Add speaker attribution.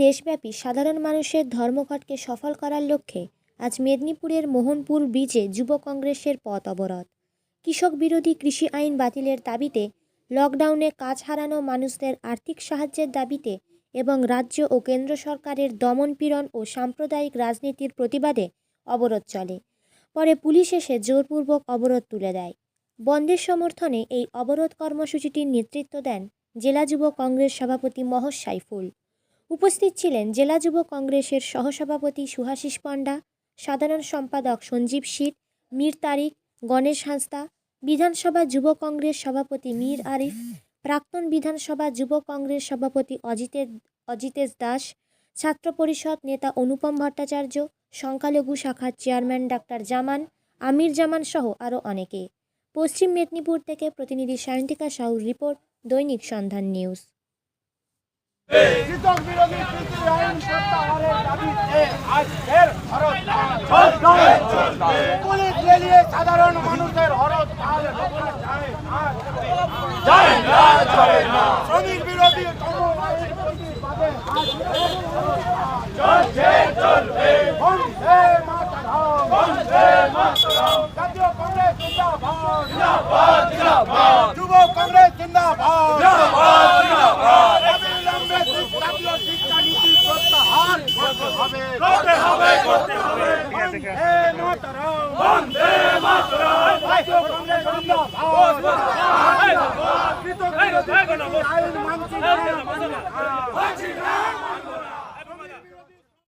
Speaker 1: দেশব্যাপী সাধারণ মানুষের ধর্মঘটকে সফল করার লক্ষ্যে আজ মেদিনীপুরের মোহনপুর ব্রিজে যুব কংগ্রেসের পথ অবরোধ। কৃষক বিরোধী কৃষি আইন বাতিলের দাবিতে, লকডাউনে কাজ হারানো মানুষদের আর্থিক সাহায্যের দাবিতে এবং রাজ্য ও কেন্দ্র সরকারের দমনপীড়ন ও সাম্প্রদায়িক রাজনীতির প্রতিবাদে অবরোধ চলে। পরে পুলিশ এসে জোরপূর্বক অবরোধ তুলে দেয়। বন্ধের সমর্থনে এই অবরোধ কর্মসূচিটির নেতৃত্ব দেন জেলা যুব কংগ্রেস সভাপতি মহস সাইফুল। উপস্থিত ছিলেন জেলা যুব কংগ্রেসের সহসভাপতি সুহাশিস পণ্ডা, সাধারণ সম্পাদক সঞ্জীব শীত, মীর তারিক, গণেশ হাঁসদা, বিধানসভা যুব কংগ্রেস সভাপতি মীর আরিফ, প্রাক্তন বিধানসভা যুব কংগ্রেস সভাপতি অজিতেশ দাস, ছাত্র পরিষদ নেতা অনুপম ভট্টাচার্য, সংখ্যালঘু শাখার চেয়ারম্যান ডাক্তার জামান, আমির জামান সহ আরও অনেকে। পশ্চিম মেদিনীপুর থেকে প্রতিনিধি সায়ন্তিকা সাহুর রিপোর্ট, দৈনিক সন্ধান নিউজ।
Speaker 2: কৃষক বিরোধী কৃষি আইন প্রত্যাহারের দাবিতে আজ ফের হরতাল। পুলিশ জ্বালিয়ে সাধারণ মানুষের হরতাল যায় না। শ্রমিক বিরোধী সমবায়ের প্রতিবাদে আজ চলবে। বন্দে মাতরম। জাতীয় কংগ্রেস জিন্দাবাদ। যুব কংগ্রেস জিন্দাবাদ। জাতীয় শিক্ষানীতি প্রত্যাহার করতে হবে। বন্দে মাতরম। জাতীয় কংগ্রেস জিন্দাবাদ। কৃষক বিরোধী আইন মানছি না।